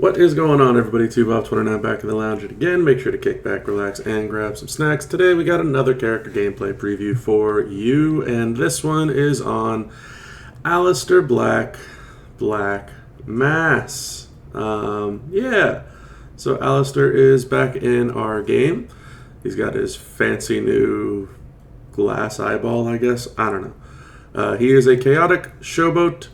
What is going on, everybody? 2Bob29 back in the lounge again. Make sure to kick back, relax, and grab some snacks. Today we got another character gameplay preview for you, and this one is on Aleister Black, Black Mass. Yeah. So Aleister is back in our game. He's got his fancy new glass eyeball, I guess. I don't know. He is a chaotic showboat.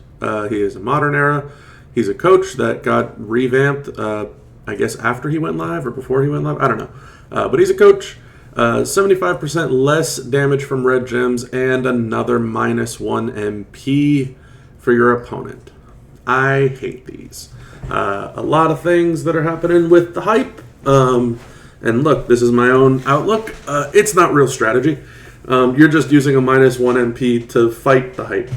He is a modern era. He's a coach that got revamped, I guess, after he went live or before he went live. I don't know. But he's a coach. 75% less damage from red gems and another -1 MP for your opponent. I hate these. A lot of things that are happening with the hype. And look, this is my own outlook. It's not real strategy. You're just using a -1 MP to fight the hype.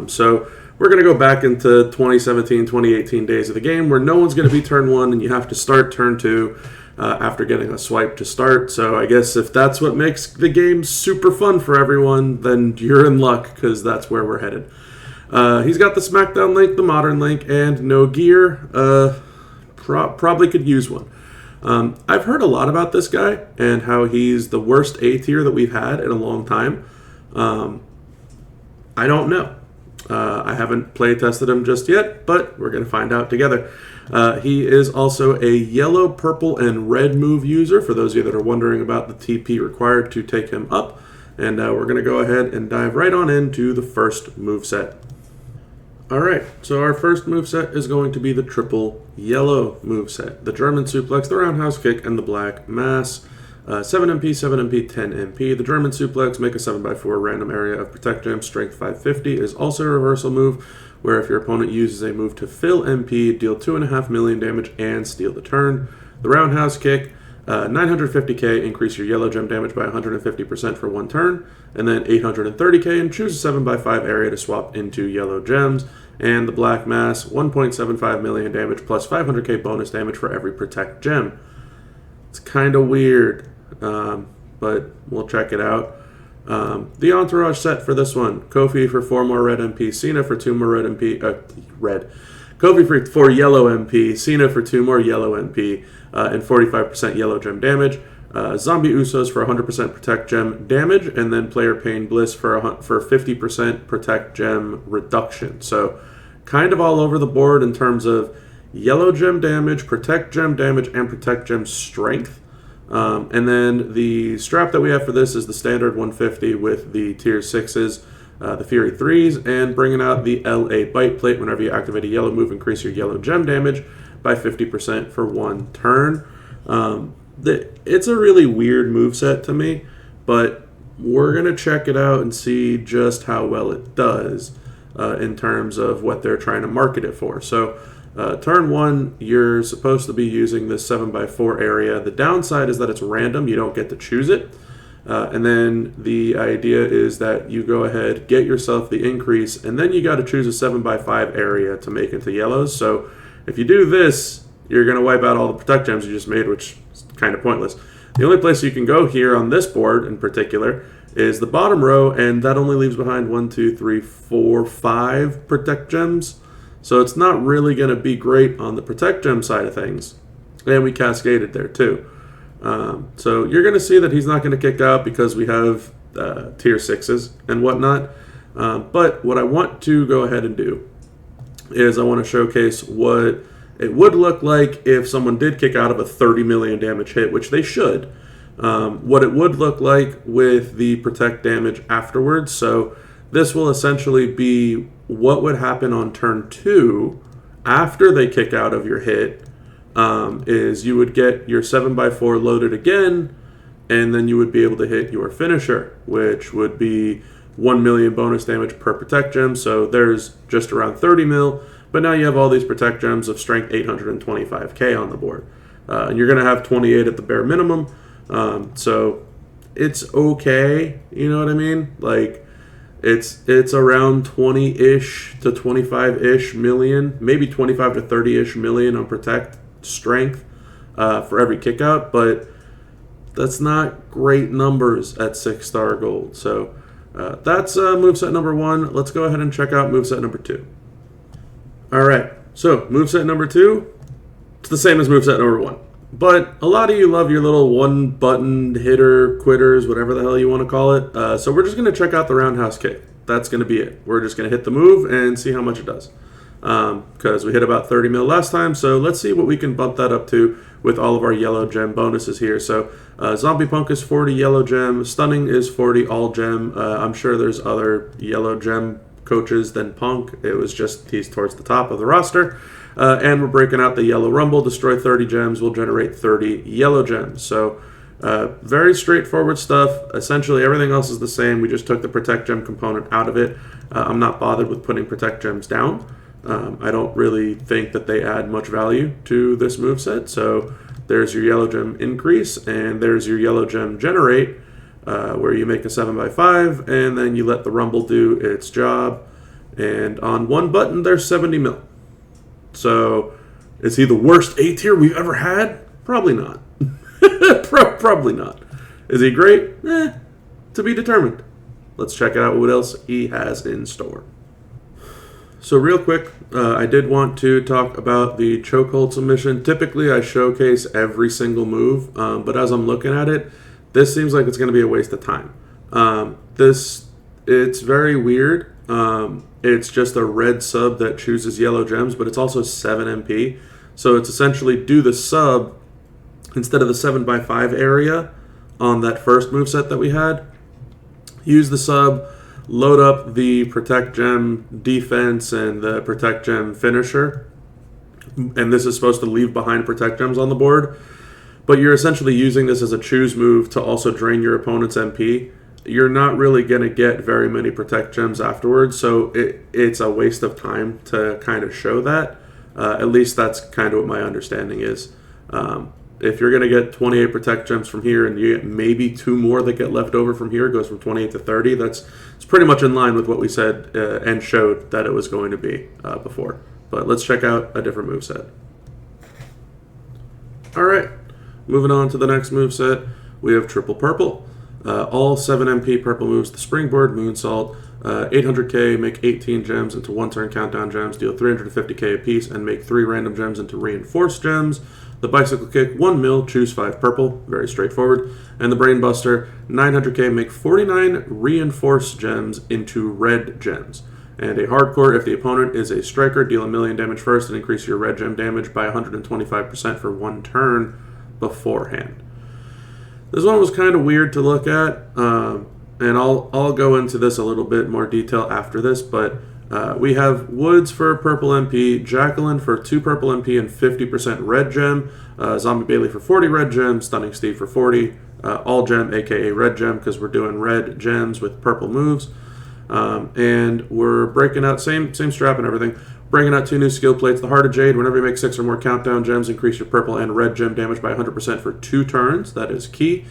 So we're going to go back into 2017, 2018 days of the game where no one's going to be turn 1 and you have to start turn 2 after getting a swipe to start. So I guess if that's what makes the game super fun for everyone, then you're in luck because that's where we're headed. He's got the SmackDown link, the Modern link, and no gear. Probably could use one. I've heard a lot about this guy and how he's the worst A tier that we've had in a long time. I don't know. I haven't play tested him just yet, but we're going to find out together. He is also a yellow, purple, and red move user, for those of you that are wondering about the TP required to take him up. And we're going to go ahead and dive right on into the first moveset. Alright, so our first moveset is going to be the triple yellow moveset. The German suplex, the roundhouse kick, and the black mass. 7 MP, 7 MP, 10 MP. The German suplex, make a 7x4 random area of protect gem, strength 550, is also a reversal move, where if your opponent uses a move to fill MP, deal 2.5 million damage and steal the turn. The roundhouse kick, 950k, increase your yellow gem damage by 150% for 1 turn, and then 830k, and choose a 7x5 area to swap into yellow gems. And the black mass, 1.75 million damage plus 500k bonus damage for every protect gem. It's kind of weird. But we'll check it out. The entourage set for this one: Kofi for 4 more red MP, Cena for 2 more red MP, Kofi for 4 yellow MP, Cena for 2 more yellow MP, and 45% yellow gem damage. Zombie Usos for 100% protect gem damage, and then Player Pain Bliss for 50% protect gem reduction. So kind of all over the board in terms of yellow gem damage, protect gem damage, and protect gem strength. And then the strap that we have for this is the standard 150 with the tier 6s, the Fury 3s, and bringing out the LA Bite Plate. Whenever you activate a yellow move, increase your yellow gem damage by 50% for 1 turn. It's a really weird moveset to me, but we're going to check it out and see just how well it does in terms of what they're trying to market it for. So turn 1, you're supposed to be using this 7x4 area. The downside is that it's random. You don't get to choose it. And then the idea is that you go ahead, get yourself the increase, and then you got to choose a 7x5 area to make into yellows. So if you do this, you're going to wipe out all the protect gems you just made, which is kind of pointless. The only place you can go here on this board in particular is the bottom row, and that only leaves behind 1, 2, 3, 4, 5 protect gems. So it's not really going to be great on the protect gem side of things. And we cascaded there too. So you're going to see that he's not going to kick out because we have tier 6s and whatnot. But what I want to go ahead and do is I want to showcase what it would look like if someone did kick out of a 30 million damage hit, which they should. What it would look like with the protect damage afterwards. So this will essentially be what would happen on turn 2 after they kick out of your hit. Is you would get your 7x4 loaded again, and then you would be able to hit your finisher, which would be 1 million bonus damage per protect gem. So there's just around 30 mil, but now you have all these protect gems of strength 825k on the board. And you're going to have 28 at the bare minimum. So it's okay, you know what I mean? Like, it's around 20-ish to 25-ish million, maybe 25 to 30-ish million on protect strength for every kickout, but that's not great numbers at 6-star gold. So that's moveset number 1. Let's go ahead and check out moveset number 2. All right, so moveset number 2, It's the same as moveset number 1. But a lot of you love your little one-button hitter, quitters, whatever the hell you want to call it. So we're just going to check out the roundhouse kick. That's going to be it. We're just going to hit the move and see how much it does. Because we hit about 30 mil last time, so let's see what we can bump that up to with all of our yellow gem bonuses here. So Zombie Punk is 40 yellow gem, Stunning is 40 all gem. I'm sure there's other yellow gem coaches than Punk. It was just he's towards the top of the roster. And we're breaking out the yellow rumble. Destroy 30 gems will generate 30 yellow gems. So very straightforward stuff. Essentially everything else is the same. We just took the protect gem component out of it. I'm not bothered with putting protect gems down. I don't really think that they add much value to this moveset. So there's your yellow gem increase, and there's your yellow gem generate, where you make a 7x5, and then you let the rumble do its job. And on one button, there's 70 mil. So is he the worst A tier we've ever had? Probably not. Probably not. Is he great? To be determined. Let's check out what else he has in store. So real quick, I did want to talk about the chokehold submission. Typically, I showcase every single move, but as I'm looking at it, this seems like it's going to be a waste of time. It's very weird. It's just a red sub that chooses yellow gems, but it's also 7 MP. So it's essentially do the sub instead of the 7x5 area on that first moveset that we had. Use the sub, load up the protect gem defense and the protect gem finisher. And this is supposed to leave behind protect gems on the board. But you're essentially using this as a choose move to also drain your opponent's MP. You're not really going to get very many protect gems afterwards, so it's a waste of time to kind of show that. At least that's kind of what my understanding is. If you're going to get 28 protect gems from here and you get maybe 2 more that get left over from here, it goes from 28 to 30, it's pretty much in line with what we said and showed that it was going to be before. But let's check out a different moveset. Alright, moving on to the next moveset, we have Triple Purple. All 7 MP purple moves, the Springboard, Moonsault, 800k, make 18 gems into 1 turn countdown gems, deal 350k apiece, and make 3 random gems into reinforced gems. The Bicycle Kick, 1 mil, choose 5 purple, very straightforward. And the Brain Buster, 900k, make 49 reinforced gems into red gems. And a Hardcore, if the opponent is a striker, deal 1,000,000 damage first and increase your red gem damage by 125% for 1 turn beforehand. This one was kind of weird to look at, and I'll go into this a little bit more detail after this, but we have Woods for purple MP, Jacqueline for 2 purple MP and 50% red gem, Zombie Bailey for 40 red gem, Stunning Steve for 40, all gem aka red gem because we're doing red gems with purple moves, and we're breaking out, same strap and everything, bringing out 2 new skill plates. The Heart of Jade, whenever you make 6 or more countdown gems, increase your purple and red gem damage by 100% for 2 turns. That is key.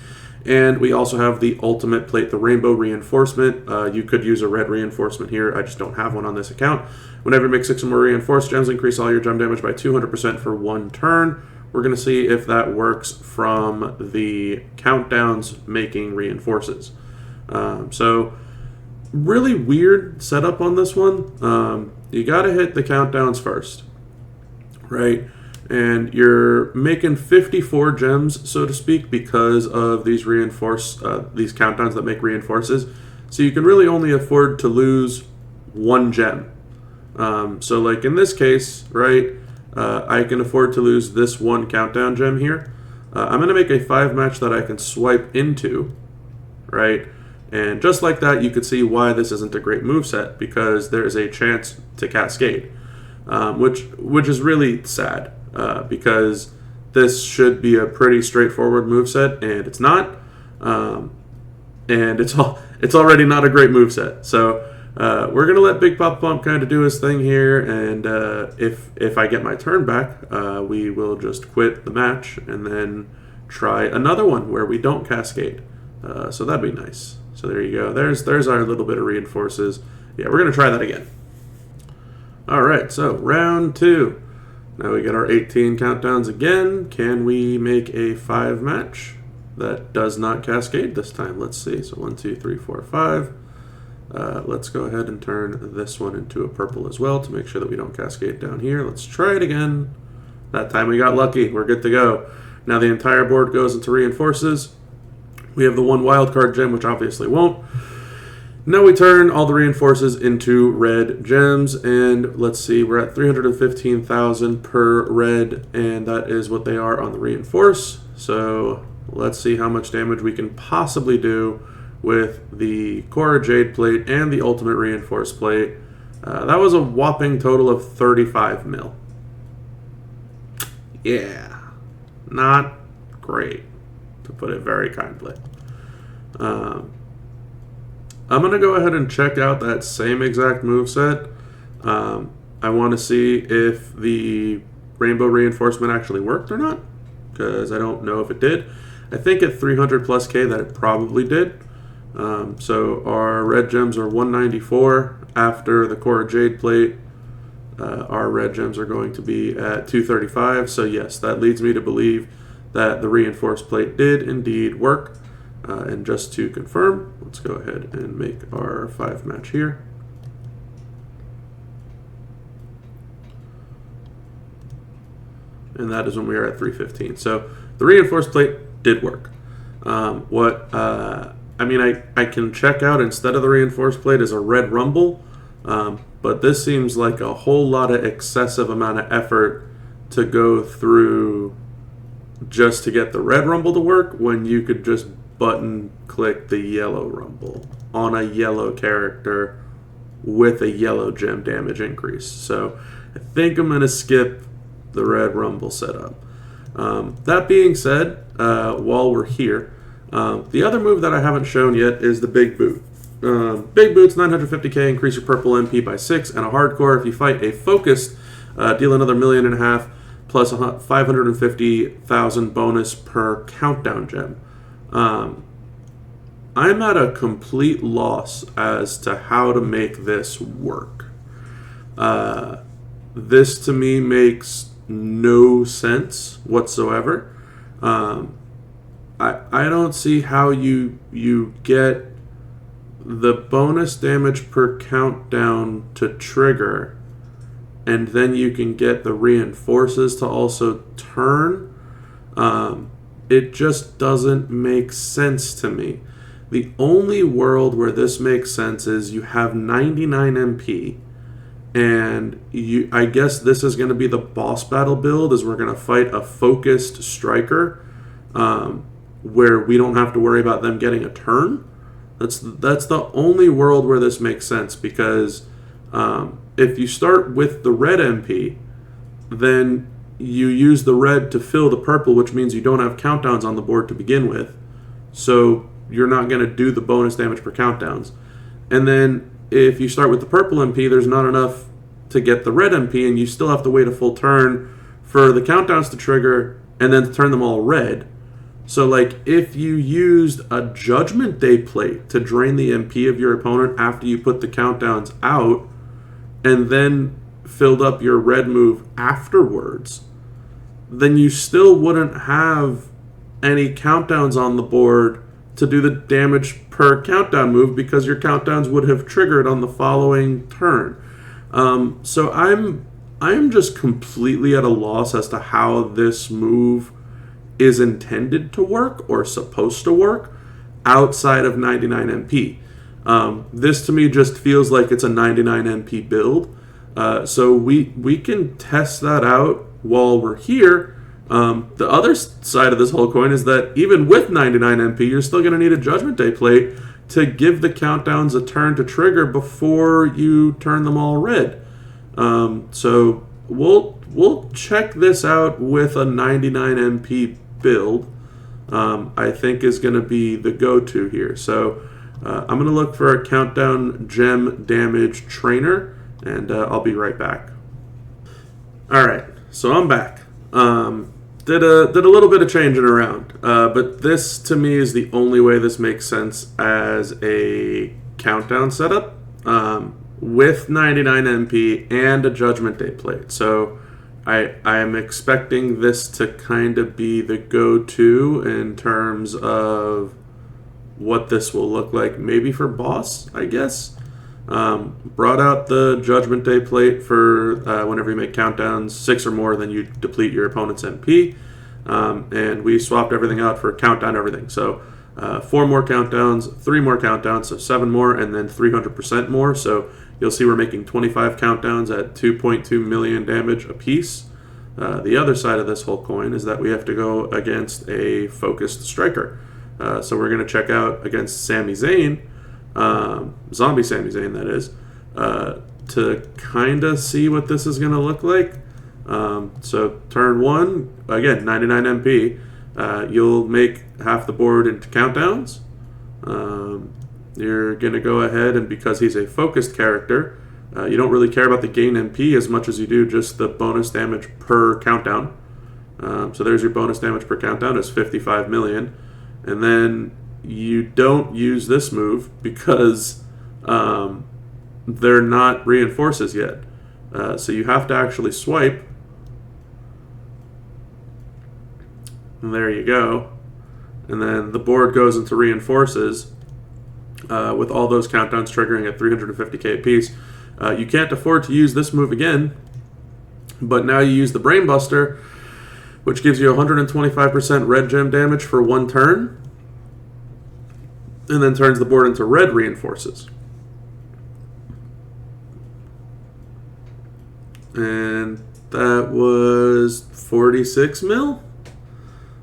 And we also have the ultimate plate, the Rainbow Reinforcement. You could use a red reinforcement here. I just don't have one on this account. Whenever you make 6 or more reinforced gems, increase all your gem damage by 200% for 1 turn. We're going to see if that works from the countdowns making reinforces. So really weird setup on this one. You got to hit the countdowns first, right? And you're making 54 gems, so to speak, because of these these countdowns that make reinforces. So you can really only afford to lose 1 gem. So like in this case, right, I can afford to lose this 1 countdown gem here. I'm going to make a 5 match that I can swipe into, right? And just like that, you could see why this isn't a great moveset, because there is a chance to cascade, which is really sad, because this should be a pretty straightforward moveset, and it's not, and it's already not a great moveset. So we're gonna let Big Papa Pump kind of do his thing here, and if I get my turn back, we will just quit the match and then try another one where we don't cascade. So that'd be nice. So there you go. There's our little bit of reinforces. Yeah, we're going to try that again. All right, so round 2. Now we get our 18 countdowns again. Can we make a 5 match that does not cascade this time? Let's see. So 1, 2, 3, 4, 5. Let's go ahead and turn this one into a purple as well to make sure that we don't cascade down here. Let's try it again. That time we got lucky. We're good to go. Now the entire board goes into reinforces. We have the one wildcard gem, which obviously won't. Now we turn all the reinforces into red gems, and let's see, we're at 315,000 per red, and that is what they are on the reinforce. So let's see how much damage we can possibly do with the Core Jade plate and the ultimate reinforced plate. That was a whopping total of 35 mil. Yeah, not great, to put it very kindly. I'm going to go ahead and check out that same exact moveset. I want to see if the rainbow reinforcement actually worked or not, because I don't know if it did. I think at 300 plus K that it probably did. So our red gems are 194 after the Core Jade plate. Our red gems are going to be at 235. So yes, that leads me to believe that the reinforced plate did indeed work. And just to confirm, let's go ahead and make our 5 match here. And that is when we are at 315. So the reinforced plate did work. I can check out instead of the reinforced plate is a red rumble, but this seems like a whole lot of excessive amount of effort to go through just to get the red rumble to work when you could just button click the yellow rumble on a yellow character with a yellow gem damage increase. So I think I'm going to skip the red rumble setup. That being said, while we're here, the other move that I haven't shown yet is the Big Boot. Big Boot's 950k, increase your purple MP by 6, and a hardcore if you fight a focused, deal another 1.5 million plus 550,000 bonus per countdown gem. I'm at a complete loss as to how to make this work. This to me makes no sense whatsoever. I don't see how you get the bonus damage per countdown to trigger, and then you can get the reinforces to also turn. It just doesn't make sense to me. The only world where this makes sense is you have 99 MP, and I guess this is going to be the boss battle build, is we're going to fight a focused striker, where we don't have to worry about them getting a turn. That's the only world where this makes sense, because if you start with the red MP, then you use the red to fill the purple, which means you don't have countdowns on the board to begin with. So you're not going to do the bonus damage per countdowns. And then if you start with the purple MP, there's not enough to get the red MP, and you still have to wait a full turn for the countdowns to trigger and then to turn them all red. So like if you used a Judgment Day plate to drain the MP of your opponent after you put the countdowns out, and then filled up your red move afterwards, then you still wouldn't have any countdowns on the board to do the damage per countdown move, because your countdowns would have triggered on the following turn. So I'm just completely at a loss as to how this move is intended to work or supposed to work outside of 99 MP. This to me just feels like it's a 99 MP build. So we can test that out while we're here. The other side of this whole coin is that even with 99 MP, you're still going to need a Judgment Day plate to give the countdowns a turn to trigger before you turn them all red. So we'll check this out with a 99 MP build. I think is going to be the go-to here. So I'm going to look for a countdown gem damage trainer, and I'll be right back. All right, so I'm back. Did a little bit of changing around, but this to me is the only way this makes sense as a countdown setup with 99 MP and a Judgment Day plate. So I am expecting this to kind of be the go-to in terms of what this will look like, maybe for boss, I guess. Brought out the Judgment Day plate for whenever you make countdowns 6 or more, then you deplete your opponent's MP. And we swapped everything out for countdown everything. So 4 more countdowns, 3 more countdowns, so 7 more, and then 300% more. So you'll see we're making 25 countdowns at 2.2 million damage apiece. The other side of this whole coin is that we have to go against a focused striker. So we're going to check out against Sami Zayn, Zombie Sami Zayn that is, to kind of see what this is going to look like. So turn 1, again, 99 MP. You'll make half the board into countdowns. You're going to go ahead, and because he's a focused character, you don't really care about the gain MP as much as you do just the bonus damage per countdown. So there's your bonus damage per countdown is 55 million. And then you don't use this move because they're not reinforces yet. So you have to actually swipe. And there you go. And then the board goes into reinforces with all those countdowns triggering at 350k apiece. You can't afford to use this move again, but now you use the Brainbuster, which gives you 125% red gem damage for 1 turn, and then turns the board into red reinforces. And that was 46 mil.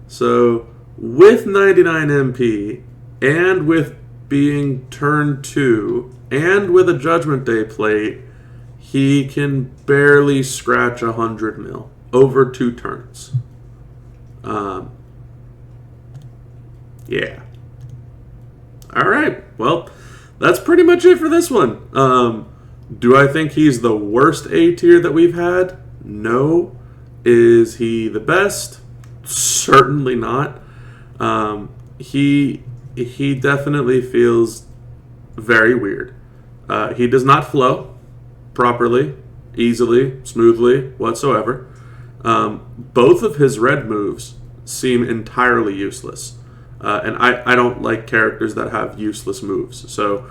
So with 99 MP and with being turn 2 and with a Judgment Day plate, he can barely scratch 100 mil over 2 turns. Yeah. All right. Well, that's pretty much it for this one. Do I think he's the worst A tier that we've had? No. Is he the best? Certainly not. He definitely feels very weird. He does not flow properly, easily, smoothly, whatsoever. Both of his red moves seem entirely useless. And I don't like characters that have useless moves. So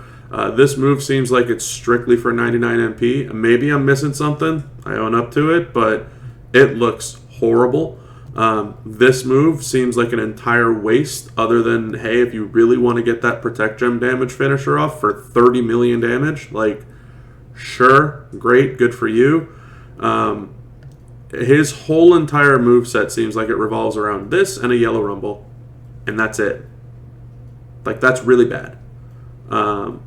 this move seems like it's strictly for 99 MP. Maybe I'm missing something. I own up to it, but it looks horrible. This move seems like an entire waste other than, hey, if you really want to get that Protect Gem damage finisher off for 30 million damage, like, sure, great, good for you. His whole entire moveset seems like it revolves around this and a Yellow Rumble, and that's it. Like, that's really bad. I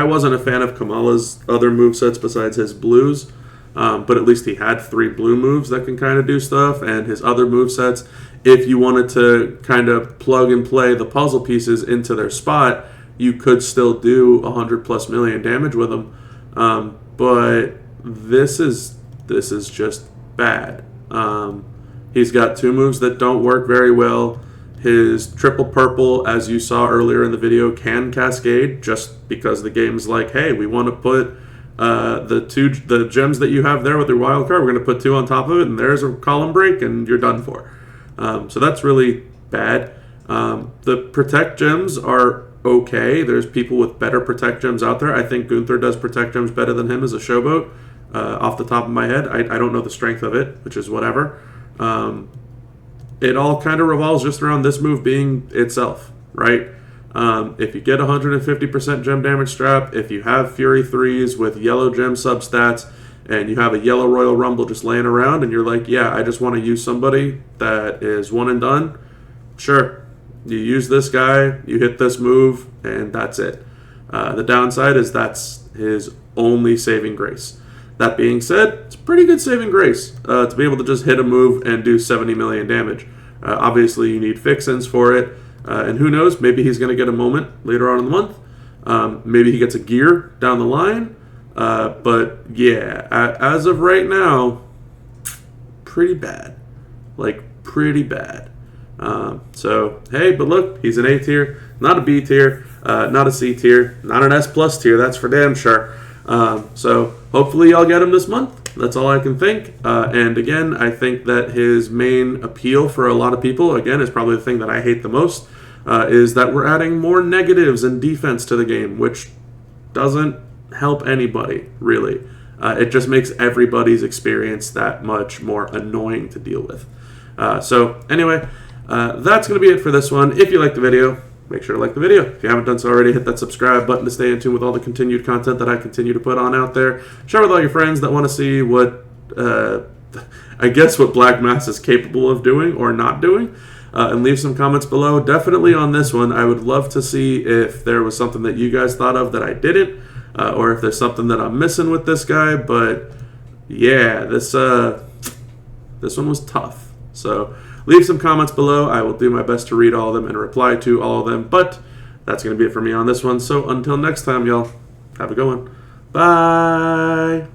wasn't a fan of Kamala's other movesets besides his blues. But at least he had 3 blue moves that can kind of do stuff, and his other movesets, if you wanted to kind of plug and play the puzzle pieces into their spot, you could still do 100+ million damage with them. But this is just bad. He's got 2 moves that don't work very well. His triple purple, as you saw earlier in the video, can cascade just because the game's like, hey, we want to put the gems that you have there with your wild card, we're going to put 2 on top of it, and there's a column break, and you're done for. So that's really bad. The protect gems are okay. There's people with better protect gems out there. I think Gunther does protect gems better than him as a showboat. Off the top of my head, I don't know the strength of it, which is whatever. It all kind of revolves just around this move being itself, right? If you get 150% gem damage strap, if you have Fury 3s with yellow gem substats, and you have a yellow Royal Rumble just laying around, and you're like, yeah, I just want to use somebody that is one and done, sure. You use this guy, you hit this move, and that's it. The downside is that's his only saving grace. That being said, it's a pretty good saving grace to be able to just hit a move and do 70 million damage. Obviously, you need fixins for it. And who knows, maybe he's going to get a moment later on in the month. Maybe he gets a gear down the line. But yeah, as of right now, pretty bad. Like, pretty bad. So, hey, but look, he's an A tier, not a B tier, not a C tier, not an S plus tier, that's for damn sure. So hopefully y'all get him this month. That's all I can think. And again, I think that his main appeal for a lot of people, again, is probably the thing that I hate the most, is that we're adding more negatives and defense to the game, which doesn't help anybody, really. It just makes everybody's experience that much more annoying to deal with. So anyway, that's going to be it for this one. If you liked the video, make sure to like the video. If you haven't done so already, hit that subscribe button to stay in tune with all the continued content that I continue to put on out there. Share with all your friends that want to see what, I guess, what Black Mass is capable of doing or not doing. And leave some comments below. Definitely on this one, I would love to see if there was something that you guys thought of that I didn't, or if there's something that I'm missing with this guy. But yeah, this one was tough. So leave some comments below. I will do my best to read all of them and reply to all of them. But that's going to be it for me on this one. So until next time, y'all, have a good one. Bye.